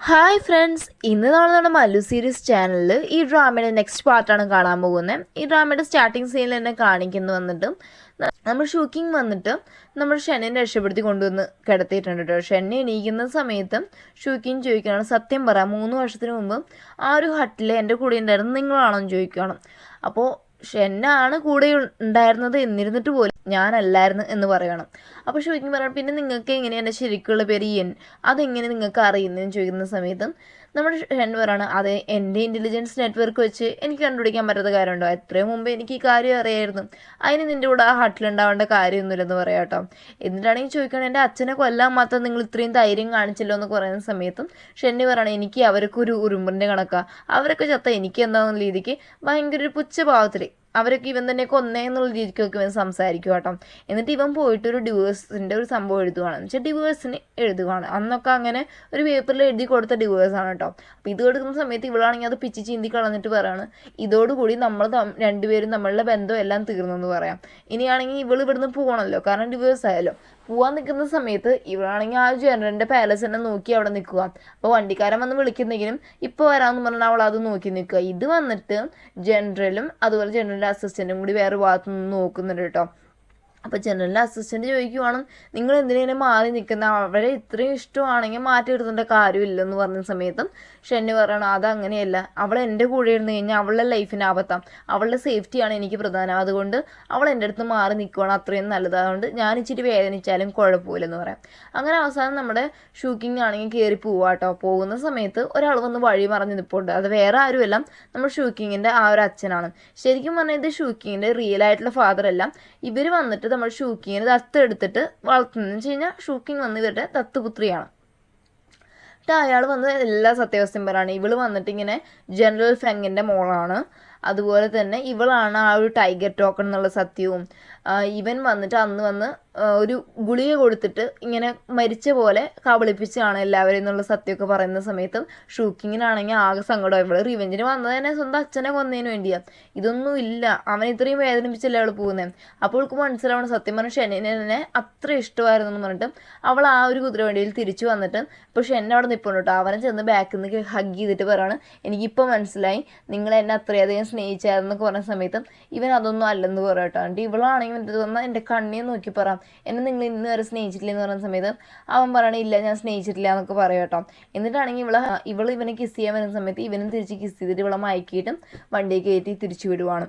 Hi friends, ഇന്ന് നമ്മുടെ Mallu series ചാനലിൽ ഈ ഡ്രാമയുടെ നെക്സ്റ്റ് പാർട്ടാണ് കാണാൻ പോകുന്നത്. ഈ ഡ്രാമയുടെ സ്റ്റാർട്ടിങ് സീനിൽ തന്നെ കാണിക്കുന്നു വന്നിട്ട് നമ്മൾ ഷൂക്കിംഗ് വന്നിട്ട് നമ്മൾ ഷെന്നിനെ രക്ഷപ്പെടുത്തി കൊണ്ടുവന്ന് കിടത്തിയിട്ടുണ്ട് കേട്ടോ. ഷെന്നി എണീക്കുന്ന സമയത്ത് ഷൂക്കിങ് ചോദിക്കുകയാണ്, സത്യം പറ 3 വർഷത്തിന് മുമ്പ് ആ ഒരു ഹട്ടിൽ എൻ്റെ കൂടെ ഉണ്ടായിരുന്നു നിങ്ങളാണോ എന്ന് ചോദിക്കുകയാണ്. അപ്പോൾ ഷെന്നാണ് കൂടെ ഉണ്ടായിരുന്നത് എന്നിരുന്നിട്ട് പോലും ഞാനല്ലായിരുന്നു എന്ന് പറയണം. അപ്പോൾ ചോദിക്കും പറയണം, പിന്നെ നിങ്ങൾക്ക് എങ്ങനെ എൻ്റെ ശരിക്കുള്ള പേര് അതെങ്ങനെ നിങ്ങൾക്ക് അറിയുന്നതെന്ന് ചോദിക്കുന്ന സമയത്ത് നമ്മുടെ ഷെൻ പറയണം, അത് എൻ്റെ ഇൻ്റലിജൻസ് നെറ്റ്വർക്ക് വെച്ച് എനിക്ക് കണ്ടുപിടിക്കാൻ പറ്റാത്ത കാര്യമുണ്ടോ, എത്രയും മുമ്പ് എനിക്ക് ഈ കാര്യം അറിയായിരുന്നു, അതിന് നിൻ്റെ കൂടെ ആ ഹട്ടിലുണ്ടാവേണ്ട കാര്യമൊന്നുമില്ലെന്ന് പറയാം കേട്ടോ. എന്നിട്ടാണെങ്കിൽ ചോദിക്കണം, എൻ്റെ അച്ഛനെ കൊല്ലാൻ മാത്രം നിങ്ങൾ ഇത്രയും ധൈര്യം കാണിച്ചല്ലോ എന്ന് പറയുന്ന സമയത്തും ഷെന്നി പറയണം, എനിക്ക് അവരൊക്കെ ഒരു ഉറുമ്പിൻ്റെ കണക്കാണ്, അവരൊക്കെ ചത്ത എനിക്ക് എന്താണെന്ന രീതിക്ക് ഭയങ്കര ഒരു പുച്ഛഭാവത്തിൽ അവരൊക്കെ ഇവൻ തന്നെ കൊന്നേ എന്നുള്ള രീതിക്കൊക്കെ ഇവൻ സംസാരിക്കും കേട്ടോ. എന്നിട്ട് ഇവൻ പോയിട്ട് ഒരു ഡിവോഴ്സിൻ്റെ ഒരു സംഭവം എഴുതുകയാണ്, എന്ന് വെച്ചാൽ ഡിവോഴ്സിന് എഴുതുകയാണ്. അന്നൊക്കെ അങ്ങനെ ഒരു പേപ്പറിൽ എഴുതി കൊടുത്ത ഡിവോഴ്സാണ് കേട്ടോ. അപ്പോൾ ഇത് കൊടുക്കുന്ന സമയത്ത് ഇവളാണെങ്കിൽ അത് പിച്ച് ചീന്തി കളഞ്ഞിട്ട് പറയാണ്, ഇതോടുകൂടി നമ്മൾ രണ്ടുപേരും നമ്മളുടെ ബന്ധം എല്ലാം തീർന്നെന്ന് പറയാം. ഇനിയാണെങ്കിൽ ഇവൾ ഇവിടുന്ന് പോകണമല്ലോ, കാരണം ഡിവോഴ്സ് ആയല്ലോ. പോകാൻ നിൽക്കുന്ന സമയത്ത് ഇവളാണെങ്കിൽ ആ ജനറലിൻ്റെ പാലസ് തന്നെ നോക്കി അവിടെ നിൽക്കുക. അപ്പോൾ വണ്ടിക്കാരൻ വന്ന് വിളിക്കുന്നെങ്കിലും ഇപ്പോൾ വരാമെന്ന് പറഞ്ഞാൽ അവൾ അത് നോക്കി നിൽക്കുക. ഇത് വന്നിട്ട് ജനറലും അതുപോലെ ജനറലിൻ്റെ അസിസ്റ്റൻറ്റും കൂടി വേറെ ഭാഗത്തു നിന്ന് നോക്കുന്നുണ്ട് കേട്ടോ. അപ്പോൾ ജനറലിൻ്റെ അസിസ്റ്റൻറ്റ് ചോദിക്കുവാണ്, നിങ്ങൾ എന്തിനെ മാറി നിൽക്കുന്ന, അവരെ ഇത്രയും ഇഷ്ടമാണെങ്കിൽ മാറ്റി എടുത്തേണ്ട കാര്യമില്ലെന്ന് പറഞ്ഞ സമയത്തും ഷെന്നി പറയണം, അതങ്ങനെയല്ല, അവൾ എൻ്റെ കൂടെ ഇരുന്ന് കഴിഞ്ഞാൽ അവളുടെ ലൈഫിന് ആപത്താം, അവളുടെ സേഫ്റ്റിയാണ് എനിക്ക് പ്രധാനം, അതുകൊണ്ട് അവൾ എൻ്റെ അടുത്ത് മാറി നിൽക്കുകയാണ് അത്രയും നല്ലത്, അതുകൊണ്ട് ഞാൻ ഇച്ചിരി വേദനിച്ചാലും കുഴപ്പമില്ലെന്ന് പറയാം. അങ്ങനെ അവസാനം നമ്മുടെ ഷൂക്കിംഗ് ആണെങ്കിൽ കയറി പോവാട്ടോ. പോകുന്ന സമയത്ത് ഒരാൾ വന്ന് വഴി മറിഞ്ഞ് നിൽപ്പുണ്ട്. അത് വേറെ ആരുമല്ല, നമ്മൾ ഷൂക്കിങ്ങിൻ്റെ ആ ഒരു അച്ഛനാണ്. ശരിക്കും പറഞ്ഞാൽ ഇത് ഷൂക്കിങ്ങിൻ്റെ റിയൽ ആയിട്ടുള്ള ഫാദർ അല്ല. ഇവർ വന്നിട്ട് നമ്മൾ ഷൂക്കിങ്ങിന് ദത്തെടുത്തിട്ട് വളർത്തുന്നതെന്ന് വെച്ച് കഴിഞ്ഞാൽ ഷൂക്കിങ് വന്ന് ഇവരുടെ ദത്തുപുത്രിയാണ്. എന്നിട്ട് അയാൾ വന്ന് എല്ലാ സത്യാവസ്ഥയും പറയാണ്. ഇവള് വന്നിട്ട് ഇങ്ങനെ ജനറൽ ഫെങ്ങിൻ്റെ മോളാണ്, അതുപോലെ തന്നെ ഇവളാണ് ആ ഒരു ടൈഗർ ടോക്കൺ എന്നുള്ള സത്യവും. ഇവൻ വന്നിട്ട് അന്ന് വന്ന് ഒരു ഗുളിക കൊടുത്തിട്ട് ഇങ്ങനെ മരിച്ച പോലെ കബളിപ്പിച്ചാണ് എല്ലാവരും എന്നുള്ള സത്യമൊക്കെ പറയുന്ന സമയത്ത് ഷൂക്കിങ്ങിനാണെങ്കിൽ ആകെ സങ്കടം. ഇവള് റിവെഞ്ചിന് വന്നത് തന്നെ സ്വന്തം അച്ഛനെ കൊന്നതിന് വേണ്ടിയാണ്, ഇതൊന്നും ഇല്ല, അവൻ ഇത്രയും വേദനിപ്പിച്ചല്ലേ അവൾ പോകുന്നത്. അപ്പോൾ അവൾക്ക് മനസ്സിലാവണം സത്യം പറഞ്ഞാൽ ഷെന്നിനെ തന്നെ അത്ര ഇഷ്ടമായിരുന്നു എന്ന് പറഞ്ഞിട്ട് അവൾ ആ ഒരു കുതിരവണ്ടിയിൽ തിരിച്ചു വന്നിട്ട് ഇപ്പോൾ ഷെൻ അവിടെ നിൽപ്പുണ്ട് കേട്ടോ. അവനെ ചെന്ന് ബാക്കിൽ നിന്ന് ഹഗ് ചെയ്തിട്ട് പറയാണ്, എനിക്കിപ്പോൾ മനസ്സിലായി നിങ്ങൾ എന്നെ അത്രയധികം സ്നേഹിച്ചായിരുന്നൊക്കെ പറഞ്ഞ സമയത്തും ഇവൻ അതൊന്നും അല്ലെന്ന് പറയട്ടോ. എന്നിട്ട് ഇവളാണെങ്കിൽ എൻ്റെ വന്നാൽ എൻ്റെ കണ്ണിയെ നോക്കി പറയാം, എന്നെ നിങ്ങൾ ഇന്ന് വരെ സ്നേഹിച്ചിട്ടില്ല എന്ന് പറയുന്ന സമയത്ത് അവൻ പറയണേ, ഇല്ല ഞാൻ സ്നേഹിച്ചിട്ടില്ല എന്നൊക്കെ പറയാം കേട്ടോ. എന്നിട്ടാണെങ്കിൽ ഇവൾ ഇവനെ കിസ് ചെയ്യാൻ വരുന്ന സമയത്ത് ഇവനും തിരിച്ച് കിസ് ചെയ്തിട്ട് ഇവളെ മയക്കിയിട്ടും വണ്ടിയെ കയറ്റി തിരിച്ചു വിടുവാണ്.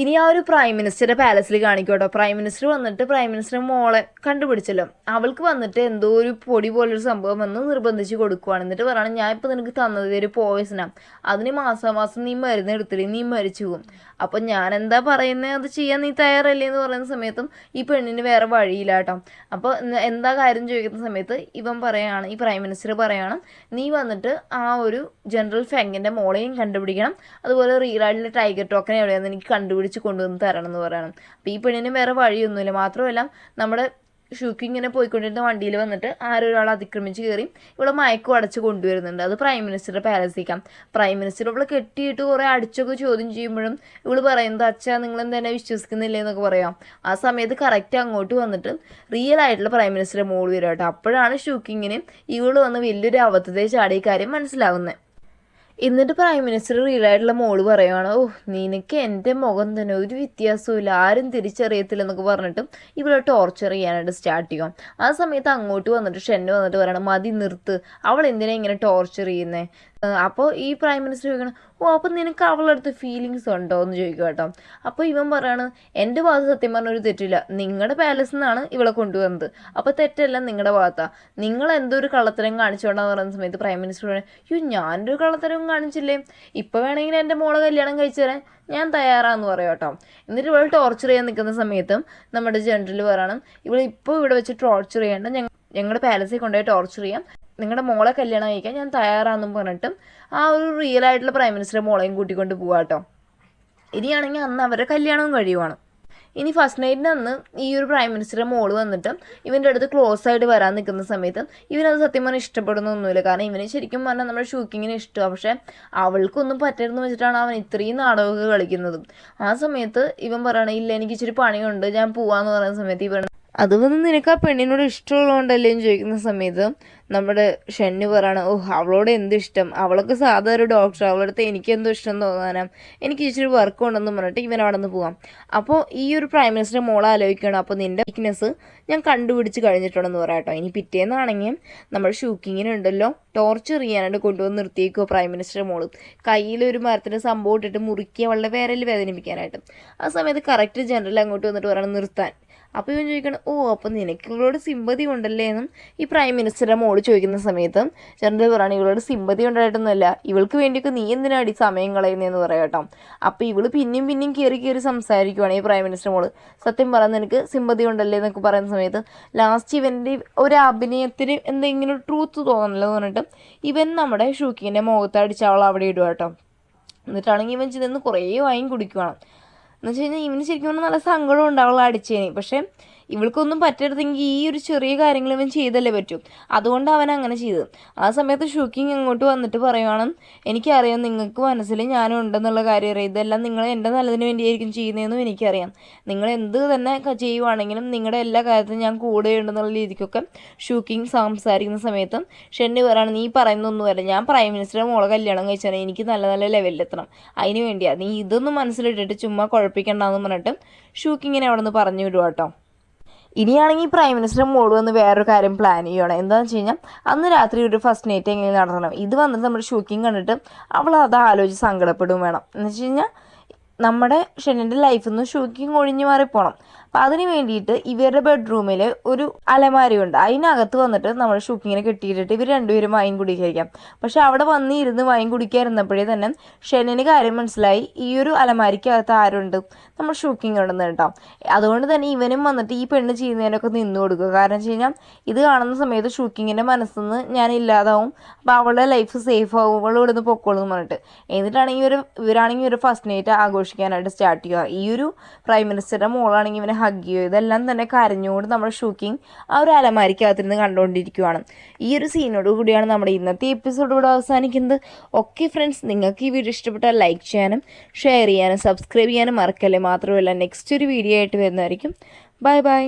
ഇനി ആ ഒരു പ്രൈം മിനിസ്റ്ററുടെ പാലസിൽ കാണിക്കോട്ടോ. പ്രൈം മിനിസ്റ്റർ വന്നിട്ട് പ്രൈം മിനിസ്റ്റർ മോളെ കണ്ടുപിടിച്ചല്ലോ, അവൾക്ക് വന്നിട്ട് എന്തോ ഒരു പൊടി പോലൊരു സംഭവം വന്ന് നിർബന്ധിച്ച് കൊടുക്കുവാണ്. എന്നിട്ട് പറയണം, ഞാൻ ഇപ്പോൾ നിനക്ക് തന്നത് ഒരു പോയിസനാണ്, അതിന് മാസം നീ മരുന്ന് എടുത്തില്ലേ, നീ മരിച്ചു പോകും, അപ്പം ഞാൻ എന്താ പറയുന്നത് അത് ചെയ്യാൻ നീ തയ്യാറല്ലേ എന്ന് പറയുന്ന സമയത്തും ഈ പെണ്ണിന് വേറെ വഴിയില്ല കേട്ടോ. അപ്പോൾ എന്താ കാര്യം ചോദിക്കുന്ന സമയത്ത് ഇവൻ പറയാണ്, ഈ പ്രൈം മിനിസ്റ്റർ പറയാണ്, നീ വന്നിട്ട് ആ ഒരു ജനറൽ ഫെങ്ങിൻ്റെ മോളെയും കണ്ടുപിടിക്കണം, അതുപോലെ റിയലായിട്ടുള്ള ടൈഗർ ടോക്കൻ എവിടെയാണെന്ന് എനിക്ക് കണ്ടുപിടിച്ച് കൊണ്ടുവന്ന് തരണം എന്ന് പറയണം. അപ്പോൾ ഈ പെണ്ണിന് വേറെ വഴിയൊന്നുമില്ല. മാത്രമല്ല നമ്മുടെ ഷൂക്കിങ്ങിനെ പോയിക്കൊണ്ടിരുന്ന വണ്ടിയിൽ വന്നിട്ട് ആരൊരാൾ അതിക്രമിച്ച് കയറി ഇവിടെ മയക്കും അടച്ച് കൊണ്ടുവരുന്നുണ്ട്. അത് പ്രൈം മിനിസ്റ്ററുടെ പാലസിക്കാം. പ്രൈം മിനിസ്റ്റർ ഇവിടെ കെട്ടിയിട്ട് കുറേ അടിച്ചൊക്കെ ചോദ്യം ചെയ്യുമ്പോഴും ഇവള് പറയുന്നത്, അച്ഛാ നിങ്ങളെന്താ എന്നെ വിശ്വസിക്കുന്നില്ലേ എന്നൊക്കെ പറയാം. ആ സമയത്ത് കറക്റ്റ് അങ്ങോട്ട് വന്നിട്ട് റിയൽ ആയിട്ടുള്ള പ്രൈം മിനിസ്റ്ററുടെ മോള് വരും കേട്ടോ. അപ്പോഴാണ് ഷൂക്കിങ്ങിന് ഇവള് വന്ന് വലിയൊരു അബദ്ധത്തെ ചാടിയ കാര്യം മനസ്സിലാവുന്നത്. എന്നിട്ട് പ്രൈം മിനിസ്റ്റർ റിയലായിട്ടുള്ള മോള് പറയുവാണ്, ഓ നിനക്ക് എൻ്റെ മുഖം തന്നെ ഒരു വ്യത്യാസവും ഇല്ല, ആരും തിരിച്ചറിയത്തില്ല എന്നൊക്കെ പറഞ്ഞിട്ടും ഇവിടെ ടോർച്ചർ ചെയ്യാനായിട്ട് സ്റ്റാർട്ട് ചെയ്യും. ആ സമയത്ത് അങ്ങോട്ട് വന്നിട്ട് ഷെന്ന് വന്നിട്ട് പറയണം, മതി നിർത്ത്, അവൾ എന്തിനാ ഇങ്ങനെ ടോർച്ചർ ചെയ്യുന്നത്. അപ്പോൾ ഈ പ്രൈം മിനിസ്റ്റർ ചോദിക്കണം, ഓ അപ്പം നിനക്ക് അവളുടെ അടുത്ത് ഫീലിങ്സ് ഉണ്ടോ എന്ന് ചോദിക്കുക കേട്ടോ. അപ്പോൾ ഇവൻ പറയാണ്, എൻ്റെ ഭാഗത്ത് സത്യം പറഞ്ഞ ഒരു തെറ്റില്ല, നിങ്ങളുടെ പാലസിൽ നിന്നാണ് ഇവളെ കൊണ്ടുവന്നത്, അപ്പോൾ തെറ്റെല്ലാം നിങ്ങളുടെ ഭാഗത്താണ്, നിങ്ങൾ എന്തോ ഒരു കള്ളത്തരം കാണിച്ചോണ്ടെന്ന് പറയുന്ന സമയത്ത് പ്രൈം മിനിസ്റ്റർ പറയണം, യോ ഞാനൊരു കള്ളത്തരവും കാണിച്ചില്ലേ, ഇപ്പോൾ വേണമെങ്കിൽ എൻ്റെ മോളെ കല്യാണം കഴിച്ചു തരാൻ ഞാൻ തയ്യാറാന്ന് പറയാം കേട്ടോ. എന്നിട്ട് ഇവൾ ടോർച്ചർ ചെയ്യാൻ നിൽക്കുന്ന സമയത്തും നമ്മുടെ ജനറൽ പറയണം, ഇപ്പോൾ ഇവിടെ വെച്ച് ടോർച്ചർ ചെയ്യേണ്ട, ഞങ്ങളുടെ പാലസിൽ കൊണ്ടുപോയി ടോർച്ചർ ചെയ്യാം, നിങ്ങളുടെ മോളെ കല്യാണം കഴിക്കാൻ ഞാൻ തയ്യാറാണെന്നും പറഞ്ഞിട്ടും ആ ഒരു റിയൽ ആയിട്ടുള്ള പ്രൈം മിനിസ്റ്റർ മോളെയും കൂട്ടിക്കൊണ്ട് പോവാ കേട്ടോ. ഇനിയാണെങ്കിൽ അന്ന് അവരുടെ കല്യാണവും കഴിയുവാണ്. ഇനി ഫസ്റ്റ് നൈറ്റിന് അന്ന് ഈ ഒരു പ്രൈം മിനിസ്റ്ററുടെ മോള് വന്നിട്ട് ഇവൻ്റെ അടുത്ത് ക്ലോസ് ആയിട്ട് വരാൻ നിൽക്കുന്ന സമയത്ത് ഇവനത് സത്യം പറഞ്ഞാൽ ഇഷ്ടപ്പെടുന്നൊന്നുമില്ല. കാരണം ഇവന് ശരിക്കും പറഞ്ഞാൽ നമ്മുടെ ഷൂക്കിങ്ങിന് ഇഷ്ടമാണ്, പക്ഷേ അവൾക്കൊന്നും പറ്റരുതെന്ന് വെച്ചിട്ടാണ് അവൻ ഇത്രയും നാടകമൊക്കെ കളിക്കുന്നതും. ആ സമയത്ത് ഇവൻ പറയണേ, ഇല്ല എനിക്ക് ഇച്ചിരി പണിയുണ്ട് ഞാൻ പോവാന്ന് പറയുന്ന സമയത്ത് ഇവൻ അത് വന്ന് നിനക്ക് ആ പെണ്ണിനോട് ഇഷ്ടമുള്ളതുകൊണ്ടല്ലേ എന്ന് ചോദിക്കുന്ന സമയത്ത് നമ്മുടെ ഷെന്നു പറയണം, ഓ അവളോട് എന്തിഷ്ടം, അവളൊക്കെ സാധാ ഒരു ഡോക്ടർ, അവളടുത്ത് എനിക്കെന്തോ ഇഷ്ടം തോന്നാനാ, എനിക്ക് ഇച്ചിരി വർക്ക് ഉണ്ടെന്ന് പറഞ്ഞിട്ട് ഇവൻ അവിടെ നിന്ന് പോവാം. അപ്പോൾ ഈ ഒരു പ്രൈം മിനിസ്റ്റർ മോൾ ആലോചിക്കണം, അപ്പോൾ നിൻ്റെ വീക്ക്നെസ് ഞാൻ കണ്ടുപിടിച്ച് കഴിഞ്ഞിട്ടുണ്ടെന്ന് പറയാട്ടോ. ഇനി പിറ്റേന്നാണെങ്കിൽ നമ്മൾ ഷൂക്കിങ്ങിനുണ്ടല്ലോ ടോർച്ചർ ചെയ്യാനായിട്ട് കൊണ്ടുവന്ന് നിർത്തിയേക്കോ പ്രൈം മിനിസ്റ്റർ മോള്, കയ്യിലൊരു മരത്തിന് സംഭവം ഇട്ടിട്ട് മുറുക്കി അവളുടെ വിരൽ വേദനിപ്പിക്കാനായിട്ട്. ആ സമയത്ത് കറക്റ്റ് ജനറൽ അങ്ങോട്ട് വന്നിട്ട് പറയണം നിർത്താൻ. അപ്പോൾ ഇവൻ ചോദിക്കണം, ഓ അപ്പോൾ നിനക്ക് ഇവളോട് സിമ്പതി ഉണ്ടല്ലേ എന്നും ഈ പ്രൈം മിനിസ്റ്ററുടെ മോള് ചോദിക്കുന്ന സമയത്ത് ജനറൽ പറയുകയാണ്, ഇവളോട് സിമ്പതി ഉണ്ടായിട്ടൊന്നുമല്ല, ഇവൾക്ക് വേണ്ടിയൊക്കെ നീ എന്തിനാടി സമയം കളയുന്നതെന്ന് പറയാം കേട്ടോ. അപ്പോൾ ഇവള് പിന്നെയും കയറി സംസാരിക്കുവാണ് ഈ പ്രൈം മിനിസ്റ്റർ മോള്, സത്യം പറഞ്ഞാൽ നിനക്ക് സിമ്പതി ഉണ്ടല്ലേ എന്നൊക്കെ പറയുന്ന സമയത്ത് ലാസ്റ്റ് ഇവൻ്റെ ഒരു അഭിനയത്തിന് എന്തെങ്കിലും ട്രൂത്ത് തോന്നണല്ലോ എന്ന് പറഞ്ഞിട്ട് ഇവൻ നമ്മുടെ ഷൂക്കിങ്ങിൻ്റെ മുഖത്തടിച്ച് അവൾ അവിടെ ഇടുക കേട്ടോ. എന്നിട്ടാണെങ്കിൽ ഇവൻ ചെന്ന് കുറേ വൈൻ കുടിക്കുവാണ്. എന്ന് വെച്ച് കഴിഞ്ഞാൽ ഇവന് ശരിക്കും പറഞ്ഞാൽ നല്ല സങ്കടം ഉണ്ടാവുള്ള അടിച്ചേനെ. പക്ഷേ ഇവൾക്കൊന്നും പറ്റരുതെങ്കിൽ ഈ ഒരു ചെറിയ കാര്യങ്ങൾ ഇവൻ ചെയ്തല്ലേ പറ്റും, അതുകൊണ്ട് അവൻ അങ്ങനെ ചെയ്തത്. ആ സമയത്ത് ഷൂക്കിങ് അങ്ങോട്ട് വന്നിട്ട് പറയുവാണ്, എനിക്കറിയാം നിങ്ങൾക്ക് മനസ്സിൽ ഞാനും ഉണ്ടെന്നുള്ള കാര്യം അറിയാം, ഇതെല്ലാം നിങ്ങൾ എൻ്റെ നല്ലതിന് വേണ്ടിയായിരിക്കും ചെയ്യുന്നതെന്നും എനിക്കറിയാം, നിങ്ങൾ എന്ത് തന്നെ ചെയ്യുവാണെങ്കിലും നിങ്ങളുടെ എല്ലാ കാര്യത്തിലും ഞാൻ കൂടെ ഉണ്ടെന്നുള്ള രീതിക്കൊക്കെ ഷൂക്കിങ് സംസാരിക്കുന്ന സമയത്ത് ഷെന്നി പറയാണ്, നീ പറയുന്നൊന്നുമല്ല, ഞാൻ പ്രൈം മിനിസ്റ്ററെ മോളെ കല്യാണം കഴിച്ചാൽ എനിക്ക് നല്ല ലെവലിലെത്തണം, അതിന് വേണ്ടിയാണ്, നീ ഇതൊന്നും മനസ്സിലിട്ടിട്ട് ചുമ്മാ കുഴപ്പിക്കണ്ടെന്ന് പറഞ്ഞിട്ട് ഷൂക്കിങ്ങിനെ അവിടെ നിന്ന് പറഞ്ഞു വിടുക കേട്ടോ. ഇനിയാണെങ്കിൽ പ്രൈം മിനിസ്റ്റർ മോള് വന്ന് വേറൊരു കാര്യം പ്ലാൻ ചെയ്യുകയാണ്. എന്താണെന്ന് വെച്ച് കഴിഞ്ഞാൽ അന്ന് രാത്രി ഒരു ഫസ്റ്റ് നൈറ്റ് എങ്ങനെ നടത്തണം, ഇത് വന്നിട്ട് നമ്മുടെ ഷൂക്കിങ് കണ്ടിട്ട് അവൾ അത് ആലോചിച്ച് സങ്കടപ്പെടും വേണം. എന്ന് വെച്ച് കഴിഞ്ഞാൽ നമ്മുടെ ഷെന്നിൻ്റെ ലൈഫിൽ നിന്ന് ഷൂക്കിങ് ഒഴിഞ്ഞു മാറിപ്പോണം. അപ്പം അതിന് വേണ്ടിയിട്ട് ഇവരുടെ ബെഡ്റൂമിൽ ഒരു അലമാരയുണ്ട്, അതിനകത്ത് വന്നിട്ട് നമ്മുടെ ഷൂക്കിങ്ങിനെ കെട്ടിയിട്ടിട്ട് ഇവർ രണ്ടുപേരും വൈൻ കുടിക്കാൻ. പക്ഷെ അവിടെ വന്നിരുന്ന് വൈൻ കുടിക്കാതിരുന്നപ്പോഴേ തന്നെ ഷെന്നിന് കാര്യം മനസ്സിലായി, ഈ ഒരു അലമാരിക്കകത്ത് ആരുണ്ട്, നമ്മൾ ഷൂക്കിങ് ഉണ്ടെന്ന് കേട്ടോ. അതുകൊണ്ട് തന്നെ ഇവനും വന്നിട്ട് ഈ പെണ്ണ് ചെയ്യുന്നതിനൊക്കെ നിന്ന് കൊടുക്കുക. കാരണം വെച്ച് കഴിഞ്ഞാൽ ഇത് കാണുന്ന സമയത്ത് ഷൂക്കിങ്ങിൻ്റെ മനസ്സിന്ന് ഞാൻ ഇല്ലാതാവും, അപ്പോൾ അവളുടെ ലൈഫ് സേഫ് ആവും, അവൾ ഇവിടെ നിന്ന് പൊക്കോളൂ എന്ന് പറഞ്ഞിട്ട്. എന്നിട്ടാണെങ്കിൽ ഇവരാണെങ്കിൽ ഒരു ഫസ്റ്റ് നൈറ്റ് ആഘോഷിക്കാനായിട്ട് സ്റ്റാർട്ട് ചെയ്യുക. ഈ ഒരു പ്രൈം മിനിസ്റ്ററുടെ മോളാണെങ്കിൽ ഇവനെ ഹഗ് ചെയ്യുക. ഇതെല്ലാം തന്നെ കരഞ്ഞുകൊണ്ട് നമ്മുടെ ഷൂക്കിങ് ആ ഒരു അലമാരിക്കകത്തിരുന്ന് കണ്ടുകൊണ്ടിരിക്കുകയാണ്. ഈ ഒരു സീനോട് കൂടിയാണ് നമ്മുടെ ഇന്നത്തെ എപ്പിസോഡ് ഇവിടെ അവസാനിക്കുന്നത്. ഓക്കെ ഫ്രണ്ട്സ്, നിങ്ങൾക്ക് ഈ വീഡിയോ ഇഷ്ടപ്പെട്ടാൽ ലൈക്ക് ചെയ്യാനും ഷെയർ ചെയ്യാനും സബ്സ്ക്രൈബ് ചെയ്യാനും മറക്കല്ലേ. മാത്രമല്ല നെക്സ്റ്റ് ഒരു വീഡിയോ ആയിട്ട് വരുന്നതായിരിക്കും. ബൈ.